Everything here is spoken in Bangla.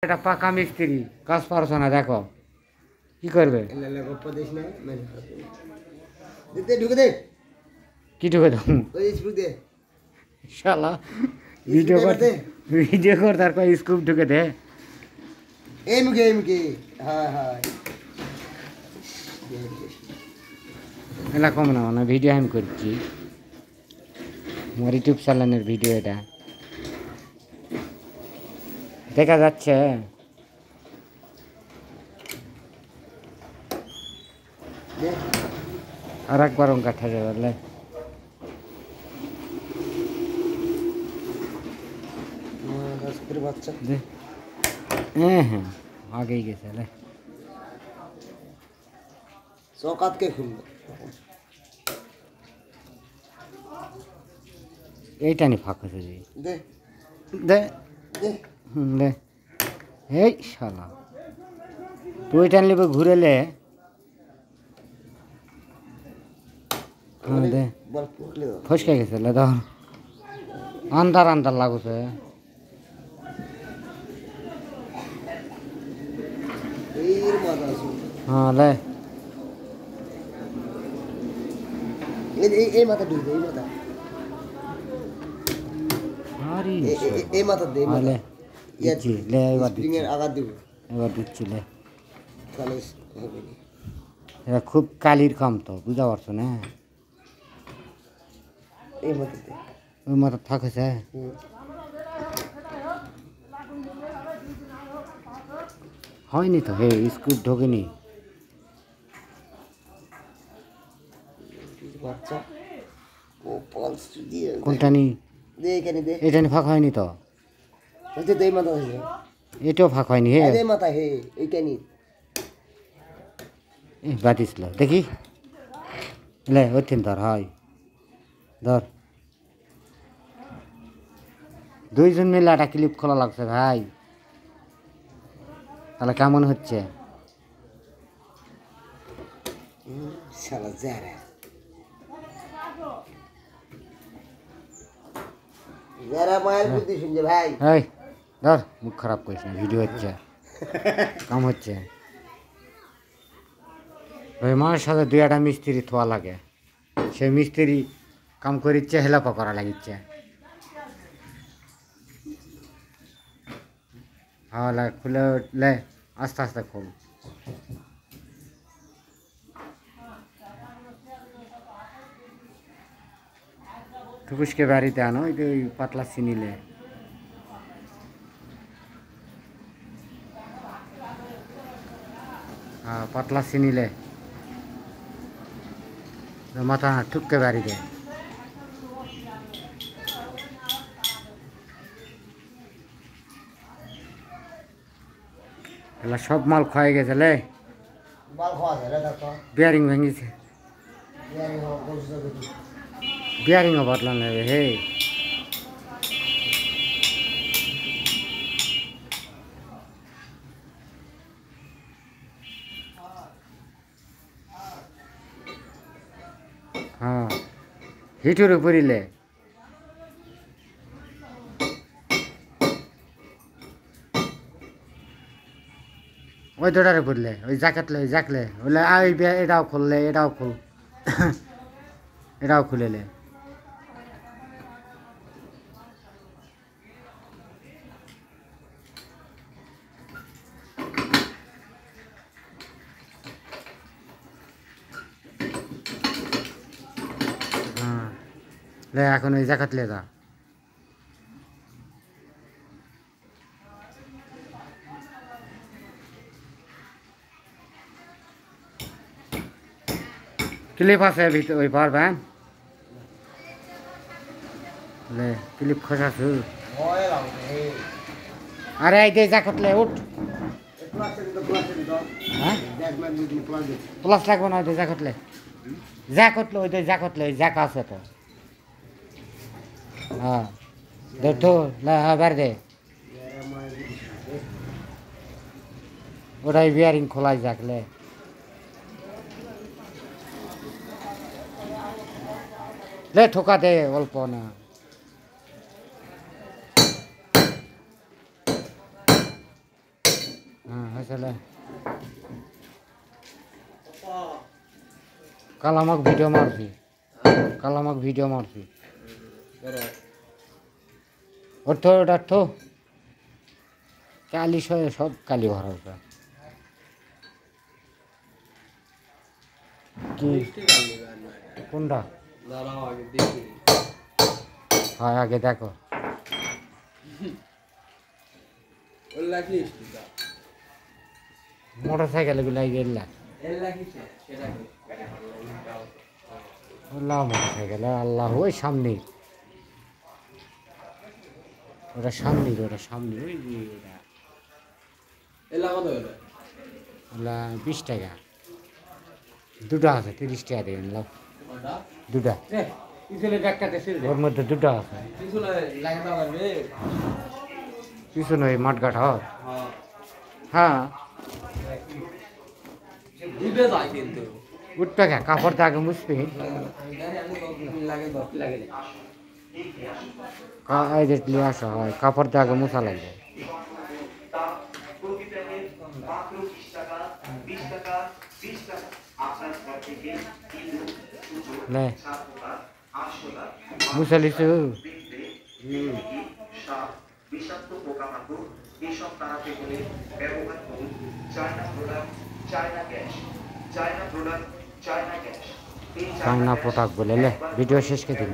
এটা পাকা মিস্ত্রি কাজ পারছ না দেখো কি করবে কি ঢুকে দাও শালা ভিডিও করতে তারপর স্কুপ ঢুকে দে এলা কম না মানে ভিডিও আমি করছি আমার ইউটিউব চ্যানেলের ভিডিও এটা দেখা যাচ্ছে আর একবার অঙ্কা ঠেকে বললে হ্যাঁ হ্যাঁ আগেই গেছে রে চৌকাতকে খুললো এইটা নি ফাঁক হয়েছে জি দে দে দে এই শালা তুই টান লিবে ঘুরেলে হ্যাঁ দে ফসকে গেছে লে ধর আন্ধার আন্ধার লাগুছে হ্যাঁ লে এই মাথা ঢুকবে এই মাথা এই মাথা দে লে দিচ্ছি লে এবার স্প্রিং এর আঘাত দিব এবার দিচ্ছি লে তাহলে হবে না এটা খুব কালির কাম তো বুঝা পারছো না এই মাথা দে ওই মাথা থাকেছে হয়নি তো হে স্কুপ ঢোকেনি বাচ্চা ও পালস দিয়ে কোনটা নি দে এখানে দে এটা নি ফাঁক হয়নি তো ওই দে মাথা হইছে এটাও ফাঁক হয়নি হে দে মাথা হে এইখানে বাতিছিল দেখি লে ওইখান ধর হয় ধর দুইজন মিলে একটা ক্লিপ খোলা লাগছে ভাই তাহলে কেমন হচ্ছে শালা যারা যারা মায়ের বুদ্ধি শুনছে ভাই এই ধর মুখ খারাপ করিস না ভিডিও হচ্ছে কাম হচ্ছে ওই মায়ের সাথে দুই একটা মিস্ত্রি থোয়া লাগে সেই মিস্ত্রি কাম করিচ্ছে হেলাপা করা লাগিচ্ছে হ্যাঁ লে খুলে লে আস্তে আস্তে খোল টুকুসকে বাড়িতে আনো ওই পাতলা চিনিলে হ্যাঁ পাতলা চিনিলে মাথা ঠুককে বাড়িতে এলা সব মাল ক্ষয়ে গেছে লে মাল খাওয়া যায় না দেখো বিয়ারিং ভেঙেছে বিয়ারিংও বদলান নেবে হে হ্যাঁ হিটুর উপরিলে ওই দোটারে পড়লে ওই জ্যাকেটলে ওই জ্যাকলে বললে ওই এটাও খুললে এটাও খুল এটাও খুলেলে হ্যাঁ লে এখন ওই জ্যাকেটলে যা ক্লিপ আছে ভিতরে ওই পারবেন লে ক্লিপ খসাছু আরে এই দে জ্যাকেটলে উঠ হ্যাঁ প্লাস লাগবে না ওই জ্যাকেটলে ওই জ্যাকেটলে ওই জ্যাক আছে তো হ্যাঁ দে তো বের দে ওটাই বিয়ারিং খোলাই যাকলে লে ঠোকা দে অল্প না হ্যাঁ আসলে কাল আমাকে ভিডিও মারছি ওটা তো কালি সব কালি ভরা হয়েছে কি কোনটা হয় আগে দেখো মোটর সাইকেল গুলো গেলাম মোটর সাইকেল আল্লাহ ওই সামনে ওটা সামনে ওই যে ওটা 20 টাকা দুটো আছে 30 টাকা দিয়ে নিলাম দুটা ওর মধ্যে দুটো আছে পিছনে ওই মাঠঘাট হয় হ্যাঁ উঠবে কে কাপড় তো আগে মুছবি এই যে আসা হয় কাপড় তো আগে মুছা লাগবে মুছা লিছু বিষাক্ত পোকামাকড় এসব তাড়াতে হলে ব্যবহার করুন চায়না প্রোডাক্ট চায়না প্রোডাক্ট বলে ভিডিও শেষ করে দিল।